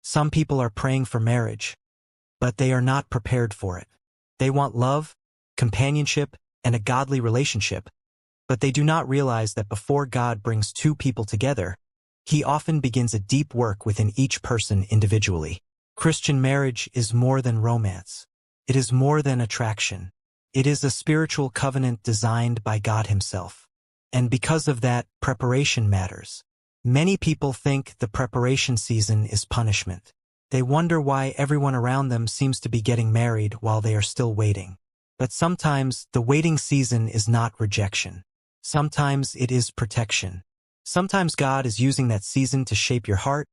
Some people are praying for marriage, but they are not prepared for it. They want love, companionship, and a godly relationship, but they do not realize that before God brings two people together, He often begins a deep work within each person individually. Christian marriage is more than romance. It is more than attraction. It is a spiritual covenant designed by God Himself. And because of that, preparation matters. Many people think the preparation season is punishment. They wonder why everyone around them seems to be getting married while they are still waiting. But sometimes the waiting season is not rejection. Sometimes it is protection. Sometimes God is using that season to shape your heart,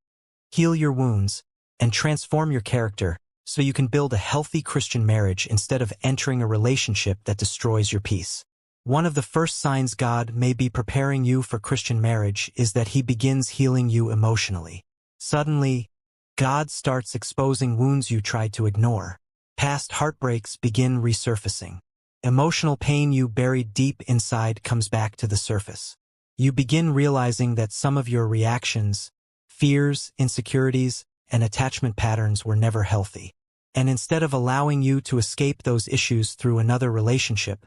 heal your wounds, and transform your character so you can build a healthy Christian marriage instead of entering a relationship that destroys your peace. One of the first signs God may be preparing you for Christian marriage is that He begins healing you emotionally. Suddenly, God starts exposing wounds you tried to ignore. Past heartbreaks begin resurfacing. Emotional pain you buried deep inside comes back to the surface. You begin realizing that some of your reactions, fears, insecurities, and attachment patterns were never healthy. And instead of allowing you to escape those issues through another relationship,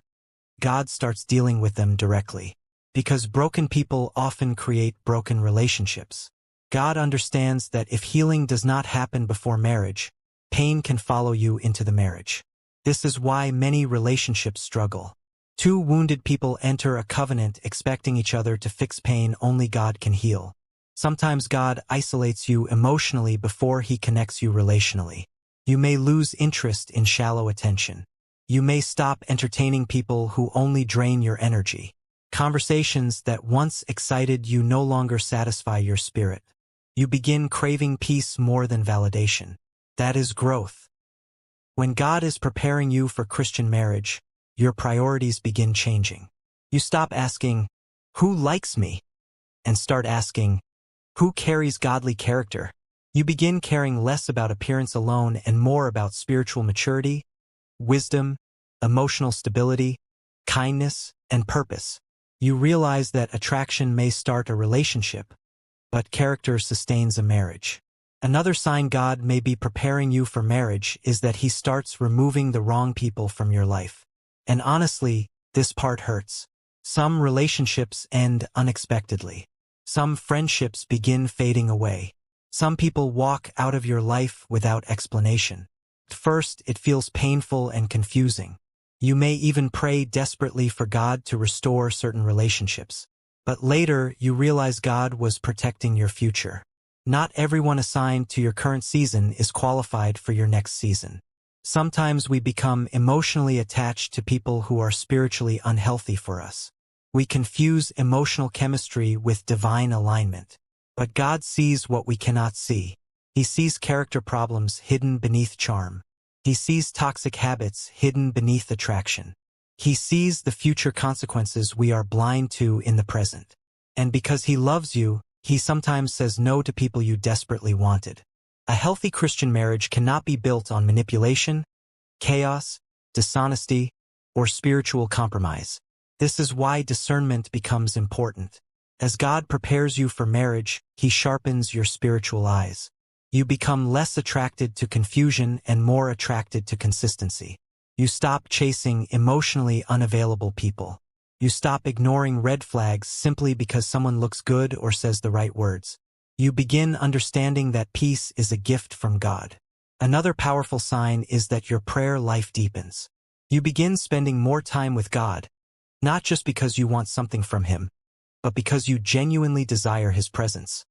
God starts dealing with them directly. Because broken people often create broken relationships. God understands that if healing does not happen before marriage, pain can follow you into the marriage. This is why many relationships struggle. Two wounded people enter a covenant expecting each other to fix pain only God can heal. Sometimes God isolates you emotionally before He connects you relationally. You may lose interest in shallow attention. You may stop entertaining people who only drain your energy. Conversations that once excited you no longer satisfy your spirit. You begin craving peace more than validation. That is growth. When God is preparing you for Christian marriage, your priorities begin changing. You stop asking, "Who likes me?" and start asking, "Who carries godly character?" You begin caring less about appearance alone and more about spiritual maturity, wisdom, emotional stability, kindness, and purpose. You realize that attraction may start a relationship, but character sustains a marriage. Another sign God may be preparing you for marriage is that He starts removing the wrong people from your life. And honestly, this part hurts. Some relationships end unexpectedly. Some friendships begin fading away. Some people walk out of your life without explanation. At first, it feels painful and confusing. You may even pray desperately for God to restore certain relationships. But later, you realize God was protecting your future. Not everyone assigned to your current season is qualified for your next season. Sometimes we become emotionally attached to people who are spiritually unhealthy for us. We confuse emotional chemistry with divine alignment. But God sees what we cannot see. He sees character problems hidden beneath charm. He sees toxic habits hidden beneath attraction. He sees the future consequences we are blind to in the present. And because He loves you, He sometimes says no to people you desperately wanted. A healthy Christian marriage cannot be built on manipulation, chaos, dishonesty, or spiritual compromise. This is why discernment becomes important. As God prepares you for marriage, He sharpens your spiritual eyes. You become less attracted to confusion and more attracted to consistency. You stop chasing emotionally unavailable people. You stop ignoring red flags simply because someone looks good or says the right words. You begin understanding that peace is a gift from God. Another powerful sign is that your prayer life deepens. You begin spending more time with God, not just because you want something from Him, but because you genuinely desire His presence.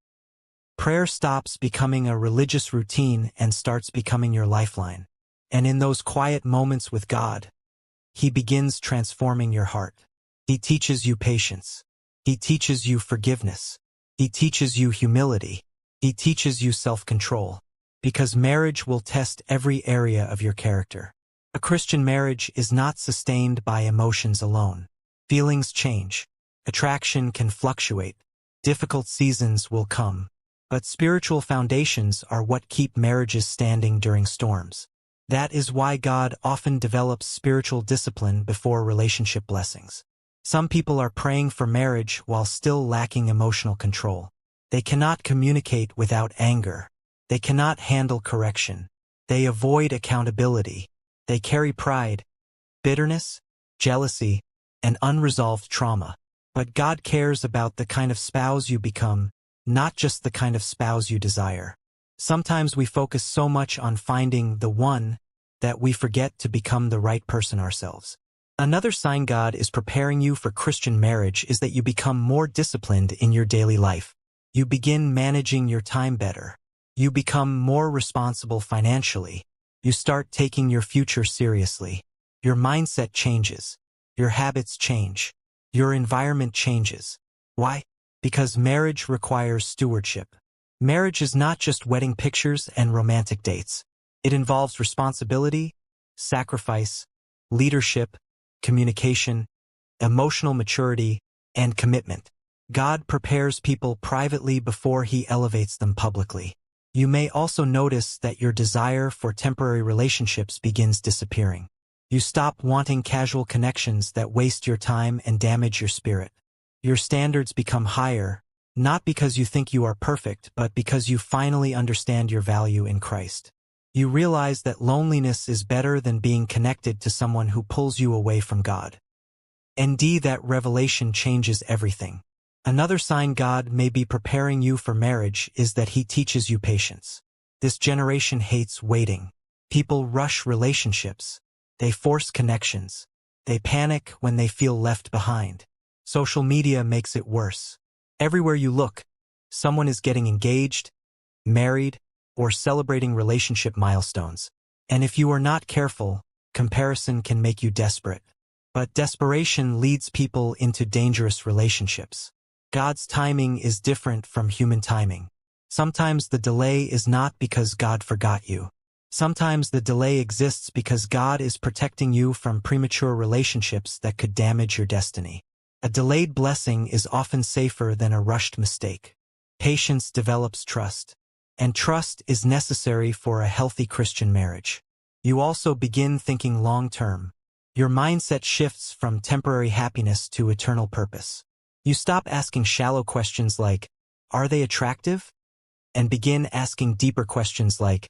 Prayer stops becoming a religious routine and starts becoming your lifeline. And in those quiet moments with God, He begins transforming your heart. He teaches you patience. He teaches you forgiveness. He teaches you humility. He teaches you self-control. Because marriage will test every area of your character. A Christian marriage is not sustained by emotions alone. Feelings change. Attraction can fluctuate. Difficult seasons will come. But spiritual foundations are what keep marriages standing during storms. That is why God often develops spiritual discipline before relationship blessings. Some people are praying for marriage while still lacking emotional control. They cannot communicate without anger, They cannot handle correction. They avoid accountability. They carry pride, bitterness, jealousy, and unresolved trauma. But God cares about the kind of spouse you become, not just the kind of spouse you desire. Sometimes we focus so much on finding the one that we forget to become the right person ourselves. Another sign God is preparing you for Christian marriage is that you become more disciplined in your daily life. You begin managing your time better. You become more responsible financially. You start taking your future seriously. Your mindset changes. Your habits change. Your environment changes. Why? Because marriage requires stewardship. Marriage is not just wedding pictures and romantic dates. It involves responsibility, sacrifice, leadership, communication, emotional maturity, and commitment. God prepares people privately before He elevates them publicly. You may also notice that your desire for temporary relationships begins disappearing. You stop wanting casual connections that waste your time and damage your spirit. Your standards become higher, not because you think you are perfect, but because you finally understand your value in Christ. You realize that loneliness is better than being connected to someone who pulls you away from God. And that revelation changes everything. Another sign God may be preparing you for marriage is that He teaches you patience. This generation hates waiting. People rush relationships. They force connections. They panic when they feel left behind. Social media makes it worse. Everywhere you look, someone is getting engaged, married, or celebrating relationship milestones. And if you are not careful, comparison can make you desperate. But desperation leads people into dangerous relationships. God's timing is different from human timing. Sometimes the delay is not because God forgot you. Sometimes the delay exists because God is protecting you from premature relationships that could damage your destiny. A delayed blessing is often safer than a rushed mistake. Patience develops trust, and trust is necessary for a healthy Christian marriage. You also begin thinking long-term. Your mindset shifts from temporary happiness to eternal purpose. You stop asking shallow questions like, "Are they attractive?" and begin asking deeper questions like,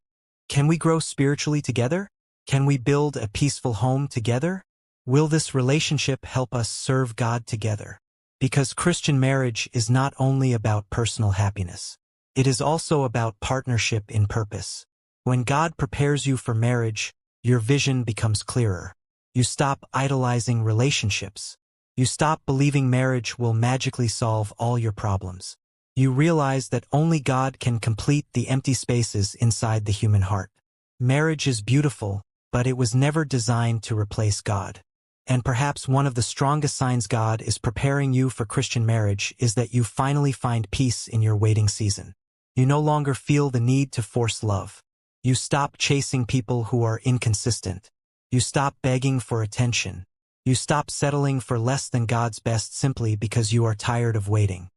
"Can we grow spiritually together? Can we build a peaceful home together? Will this relationship help us serve God together?" Because Christian marriage is not only about personal happiness. It is also about partnership in purpose. When God prepares you for marriage, your vision becomes clearer. You stop idolizing relationships. You stop believing marriage will magically solve all your problems. You realize that only God can complete the empty spaces inside the human heart. Marriage is beautiful, but it was never designed to replace God. And perhaps one of the strongest signs God is preparing you for Christian marriage is that you finally find peace in your waiting season. You no longer feel the need to force love. You stop chasing people who are inconsistent. You stop begging for attention. You stop settling for less than God's best simply because you are tired of waiting.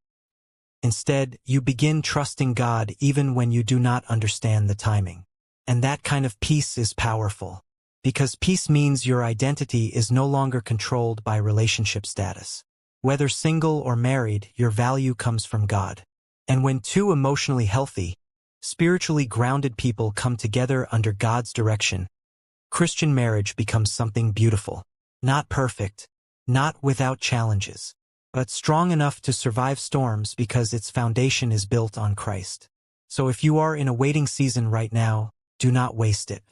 Instead, you begin trusting God even when you do not understand the timing. And that kind of peace is powerful. Because peace means your identity is no longer controlled by relationship status. Whether single or married, your value comes from God. And when two emotionally healthy, spiritually grounded people come together under God's direction, Christian marriage becomes something beautiful. Not perfect, not without challenges, but strong enough to survive storms because its foundation is built on Christ. So if you are in a waiting season right now, do not waste it.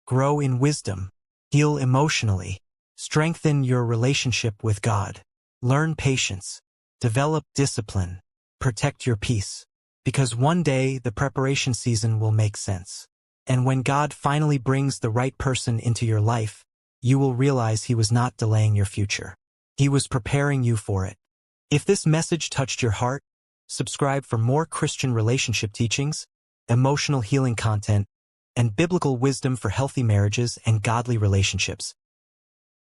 Grow in wisdom, heal emotionally, strengthen your relationship with God, learn patience, develop discipline, protect your peace. Because one day the preparation season will make sense. And when God finally brings the right person into your life, you will realize He was not delaying your future. He was preparing you for it. If this message touched your heart, subscribe for more Christian relationship teachings, emotional healing content, and biblical wisdom for healthy marriages and godly relationships.